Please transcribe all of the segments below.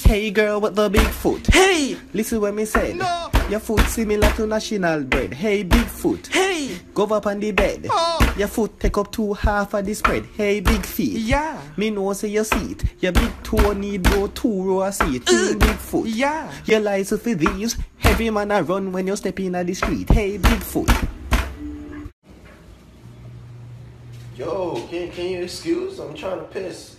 Hey girl with the big foot. Hey! Listen what me said. No! Your foot similar to national bread. Hey big foot. Hey! Go up on the bed. Oh! Your foot take up 2/2 of the spread. Hey big feet. Yeah! Me know say you see it. Your big toe need go 2 row of seat. Big foot. Yeah! Your license for these. Heavy man a run when you step in the street. Hey big foot. Yo, can you excuse? I'm trying to piss.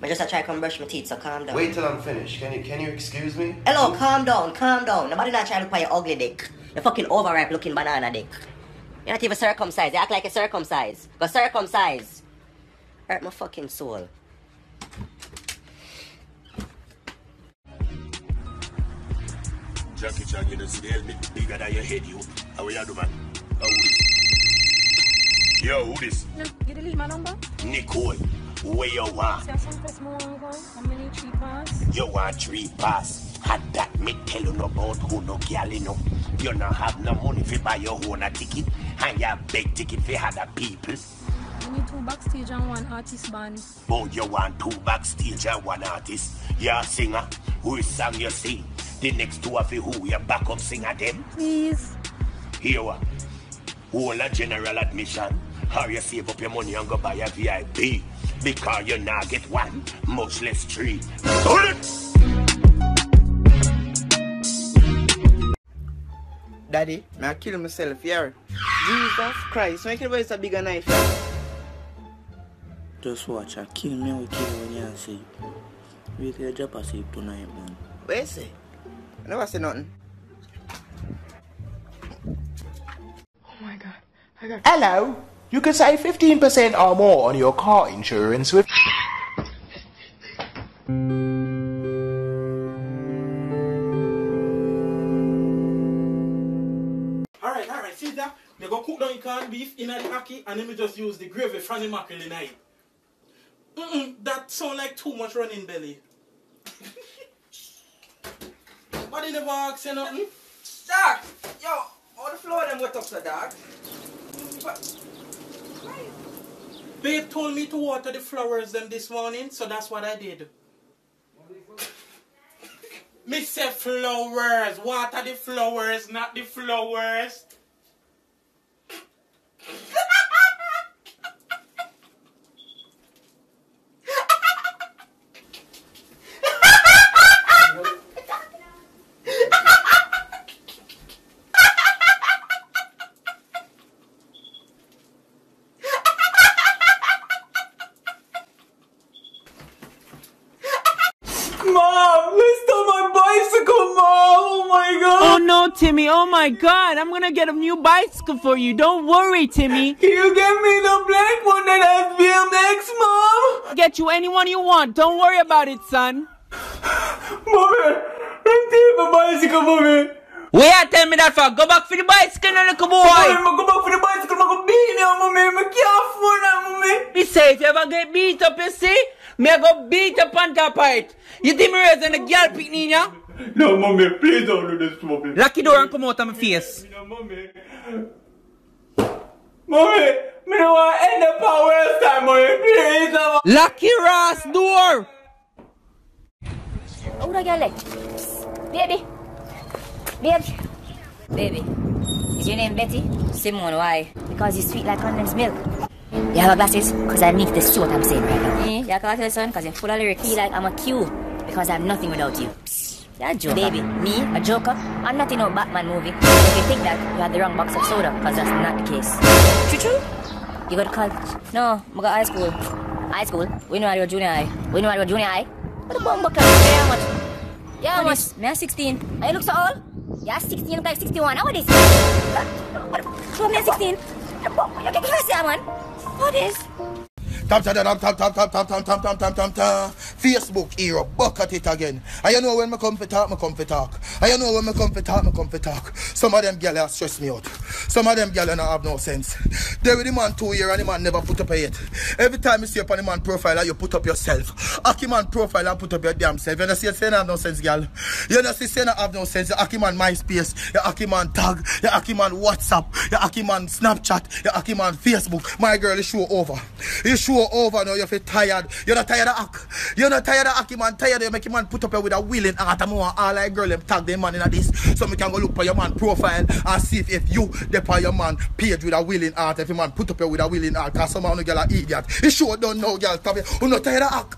I just try to come brush my teeth, so calm down. Wait till I'm finished. Can you excuse me? Hello, calm down, calm down. Nobody not trying to look at your ugly dick. Your fucking overripe looking banana dick. You're not even circumcised. You act like you're circumcised. Go circumcise. Hurt my fucking soul. Jackie Chan, you don't see the helmet bigger than your head, you. How you do, man? How this? Yo, who this? No, you delete my number? Nicole, where you want? How many 3 pass? You want 3 pass? Had that me tell you no about who no girl you know. You not have no money to buy your own a ticket, and you big ticket for other people. I need 2 backstage and 1 artist band. Oh, you want 2 backstage and 1 artist? You're a singer. Who song you sing? The next 2 of you who you backup singer them? Please. Here what? Whole a general admission. Or you save up your money and go buy a VIP. Because you now get 1, much less 3. Daddy, I kill myself here. Jesus Christ, why can't you buy a bigger knife? Just watch, I kill me, I kill when you sleep. We can drop a sleep tonight, man. What you say? I never say nothing. Oh my god. I got Hello, you can save 15% or more on your car insurance with... Alright, see that? They go cook down the canned beef in the ackee and then we just use the gravy from the mackerel in it. That sound like too much running belly. But they never ask you nothing. Dog! Yo, all the floor them wet up so dog. Babe told me to water the flowers them this morning, so that's what I did. Me say flowers, water the flowers, not the flowers. Mom, let's stop my bicycle, Mom! Oh my god! Oh no, Timmy, oh my god, I'm gonna get a new bicycle for you. Don't worry, Timmy. Can you get me the black one that has BMX, Mom? Get you anyone you want. Don't worry about it, son. Mommy, I'm taking my bicycle, Mommy. Where tell me that for? Go back for the bicycle, little boy. Mommy, I'm go back for the bicycle, I'm gonna beat you, Mommy. I can't afford that, Mommy. Be safe, if you ever get beat up, you see? Me I go beat up on top of it. You think me raising the girl picking ya? No, Mommy, please don't do this, Mommy. Lock the door and come out of my face. No, Mommy. Mommy, me don't want to end up our worst time, Mommy. Please, Mommy. Lock your ass door. Oh, the girl Baby. Baby, is your name Betty? Simone, why? Because you sweet like condensed milk. You have glasses? Because I need to see what I'm saying right now. Yeah, you can't son, because I'm full of lyrics. Feel like I'm a Q, because I'm nothing without you. You're a joker. Baby, me, a joker? I'm not in a Batman movie. If you think that, you had the wrong box of soda, because that's not the case. True? You go to college? No, I go to high school. High school? We know how to go junior high. We know how to go junior high. What the bomb buckler? How much? Yeah, how much? Me 16. And you look so old? Yeah, 16, you look like 61. How old is it? Show me 16. You can hear that, man. What is? Facebook era, buck at it again. And you know when I come for talk, And you know when I come for talk, Some of them gyal stress me out. Some of them gyal don't have no sense. There with the man 2 years and the man never put up a yet. Every time you see up on the man profile, you put up yourself. Aki man profile and put up your damn self. You know see you say have no sense, gyal. You know see say have no sense. You Aki man MySpace, you Aki man tag, you Aki man WhatsApp, you Aki man Snapchat, you Aki man Facebook. My girl, you show over. You show go over now, you feel tired. You're not tired of act. You're not tired of act, man. Tired, you make your man put up here with a willing heart. And more all like girl, them tag them man in this. So we can go look for your man profile and see if you depart your man page with a willing heart. If your man put up here with a willing heart, because some of you girl are idiot. You sure don't know, girl. You're not tired of act.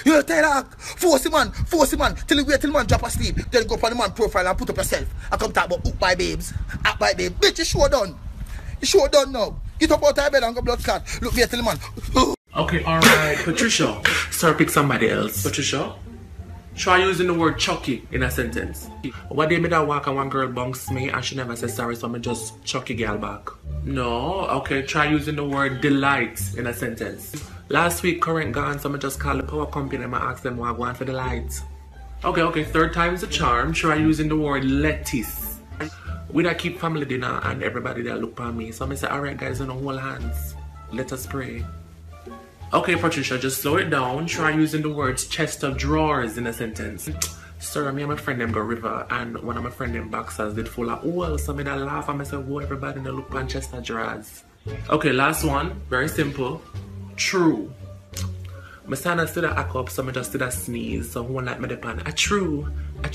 You're not tired of act. Force him man. Till you wait till man drop asleep. Then go for the man profile and put up yourself. I come talk about up by babes. Up by babes. Bitch, you sure done. You sure done now. Get up out of bed and go blood clot. Look, wait till the man. Okay, alright. Patricia. Sir, pick somebody else. Patricia. Try using the word Chucky in a sentence. One day me that walk and one girl bunks me and she never says sorry, so me just Chucky girl back. No, okay, try using the word delight in a sentence. Last week current gone, so me just call the power company and ask them what I want for the lights. Okay, third time's a charm. Try using the word lettuce. We that keep family dinner and everybody that look at me. So I say, alright guys, on hold hands. Let us pray. Okay, Patricia, just slow it down. Try using the words chest of drawers in a sentence. Sir, me and my friend them go river and one of my friend them boxers did full of oil. So me that laugh and I say, whoa, everybody they look on chest of drawers. Okay, last one. Very simple. True. My son has did a hack up, so I just did a sneeze. So one like me the pan. A true. I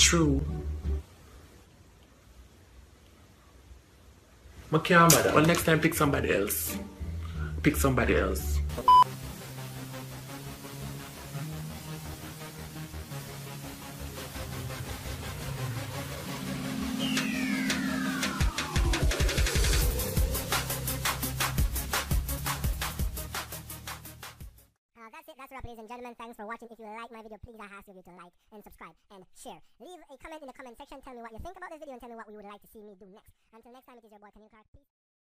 can't matter. Well, next time pick somebody else. Pick somebody else. That's a wrap, ladies and gentlemen. Thanks for watching. If you like my video, please I ask you to like and subscribe and share. Leave a comment in the comment section. Tell me what you think about this video and tell me what you would like to see me do next. Until next time, it is your boy, Peace.